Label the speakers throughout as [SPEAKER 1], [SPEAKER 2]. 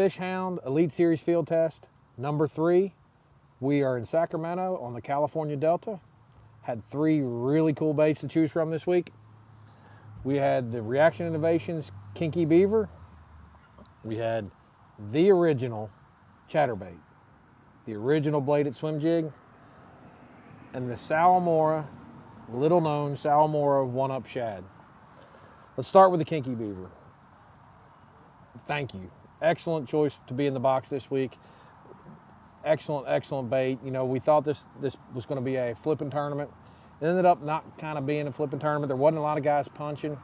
[SPEAKER 1] Fishhound Elite Series field test, number 3. We are in Sacramento on the California Delta. Had 3 really cool baits to choose from this week. We had the Reaction Innovations Kinky Beaver. We had the original ChatterBait, the original bladed swim jig, and the Salamora, little known Salamora OneUp Shad. Let's start with the Kinky Beaver. Thank you. Excellent choice to be in the box this week. Excellent bait. You know, we thought this was going to be a flipping tournament. It ended up not kind of being a flipping tournament. There wasn't a lot of guys punching.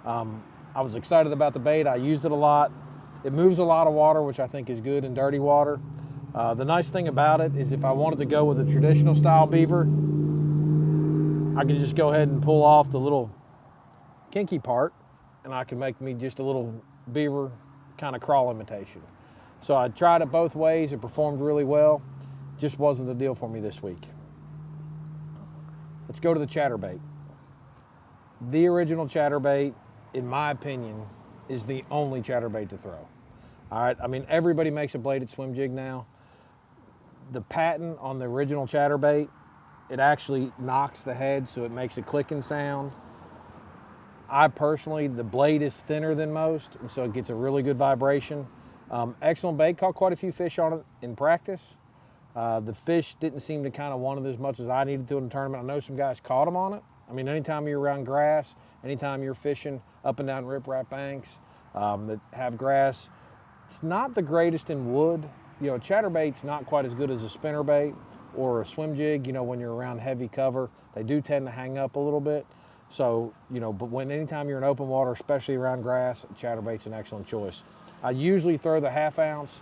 [SPEAKER 1] I was excited about the bait. I used it a lot. It moves a lot of water, which I think is good in dirty water. The nice thing about it is if I wanted to go with a traditional style beaver, I could just go ahead and pull off the little kinky part, and I can make me just a little beaver kind of crawl imitation. So I tried it both ways. It performed really well. Just wasn't the deal for me this week. Let's go to the ChatterBait. The original ChatterBait, in my opinion, is the only ChatterBait to throw. All right, I mean, everybody makes a bladed swim jig now. The patent on the original ChatterBait, it actually knocks the head, so it makes a clicking sound. I personally, the blade is thinner than most, and so it gets a really good vibration. Excellent bait, caught quite a few fish on it in practice. The fish didn't seem to kind of want it as much as I needed to in the tournament. I know some guys caught them on it. I mean, anytime you're around grass, anytime you're fishing up and down riprap banks that have grass, it's not the greatest in wood. You know, chatterbait's not quite as good as a spinnerbait or a swim jig. You know, when you're around heavy cover, they do tend to hang up a little bit. So, you know, but anytime you're in open water, especially around grass, chatterbait's an excellent choice. I usually throw the 1/2 ounce.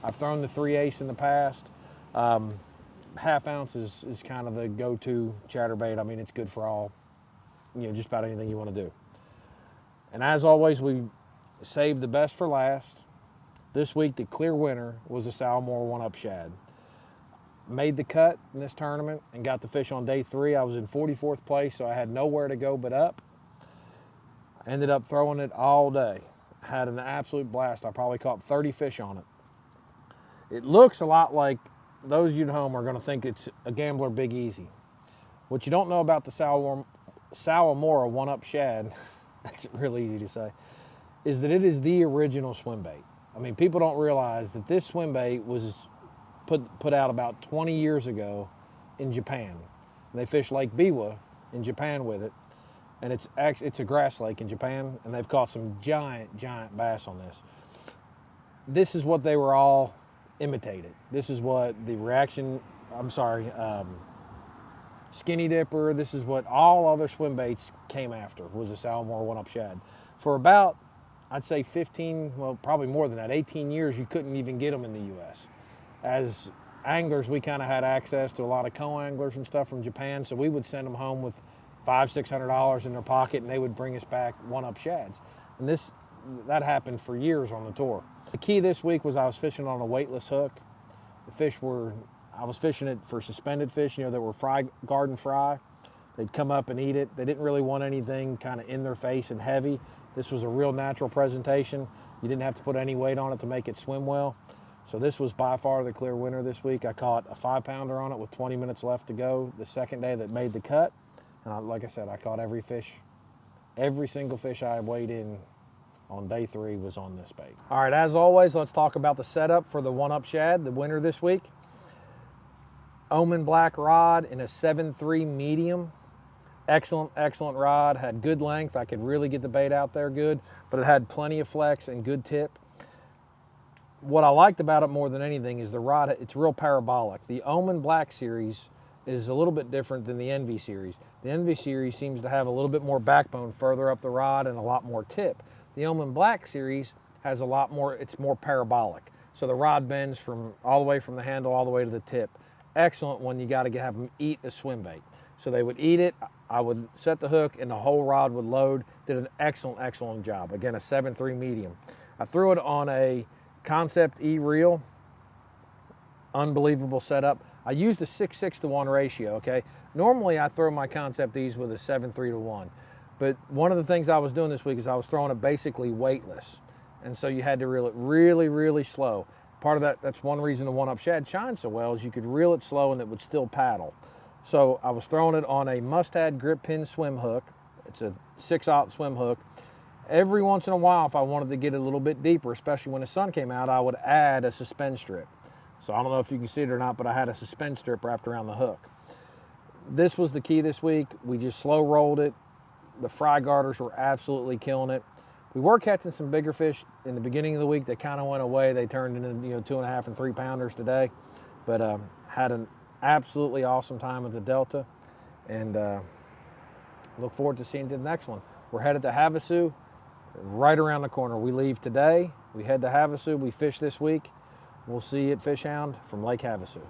[SPEAKER 1] I've thrown the 3/8 in the past. 1/2 ounce is kind of the go-to chatterbait. I mean, it's good for all, you know, just about anything you want to do. And as always, we save the best for last. This week, the clear winner was the Salamora OneUp Shad. Made the cut in this tournament and got the fish on day 3. I was in 44th place, so I had nowhere to go but up. I ended up throwing it all day. Had an absolute blast. I probably caught 30 fish on it. It looks a lot like, those of you at home are going to think it's a Gambler Big Easy. What you don't know about the Salamora OneUp Shad, that's really easy to say, is that it is the original swim bait. I mean, people don't realize that this swim bait was put out about 20 years ago in Japan. And they fish Lake Biwa in Japan with it. And it's a grass lake in Japan, and they've caught some giant bass on this. This is what they were all imitated. This is what the Skinny Dipper, this is what all other swim baits came after, was the Salamora OneUp Shad. For about, I'd say 15, well, probably more than that, 18 years, you couldn't even get them in the U.S. As anglers, we kind of had access to a lot of co-anglers and stuff from Japan, so we would send them home with $500-600 in their pocket, and they would bring us back OneUp Shads. And that happened for years on the tour. The key this week was I was fishing on a weightless hook. I was fishing it for suspended fish, you know, that were garden fry. They'd come up and eat it. They didn't really want anything kind of in their face and heavy. This was a real natural presentation. You didn't have to put any weight on it to make it swim well. So this was by far the clear winner this week. I caught a 5-pounder on it with 20 minutes left to go the second day that made the cut. And like I said, I caught every fish. Every single fish I weighed in on day 3 was on this bait. All right, as always, let's talk about the setup for the OneUp Shad, the winner this week. Omen black rod in a 7.3 medium. Excellent rod, had good length. I could really get the bait out there good, but it had plenty of flex and good tip. What I liked about it more than anything is the rod, it's real parabolic. The Omen Black series is a little bit different than the Envy series. The Envy series seems to have a little bit more backbone further up the rod and a lot more tip. The Omen Black series has a lot more, it's more parabolic. So the rod bends from all the way from the handle all the way to the tip. Excellent when you got to have them eat a swim bait. So they would eat it, I would set the hook, and the whole rod would load. Did an excellent job. Again, a 7.3 medium. I threw it on a Concept E reel. Unbelievable setup. I used a 6:6 to 1 ratio, okay? Normally I throw my Concept E's with a 7.3 to 1. But one of the things I was doing this week is I was throwing it basically weightless. And so you had to reel it really, really slow. Part of that's one reason the OneUp Shad shines so well, is you could reel it slow and it would still paddle. So I was throwing it on a Mustad grip pin swim hook. It's a 6/0 swim hook. Every once in a while, if I wanted to get a little bit deeper, especially when the sun came out, I would add a suspend strip. So I don't know if you can see it or not, but I had a suspend strip wrapped around the hook. This was the key this week. We just slow rolled it. The fry garters were absolutely killing it. We were catching some bigger fish in the beginning of the week. They kind of went away. They turned into 2.5 and 3 pounders today, but had an absolutely awesome time at the Delta, and look forward to seeing the next one. We're headed to Havasu, right around the corner. We leave today. We head to Havasu. We fish this week. We'll see you at Fishhound from Lake Havasu.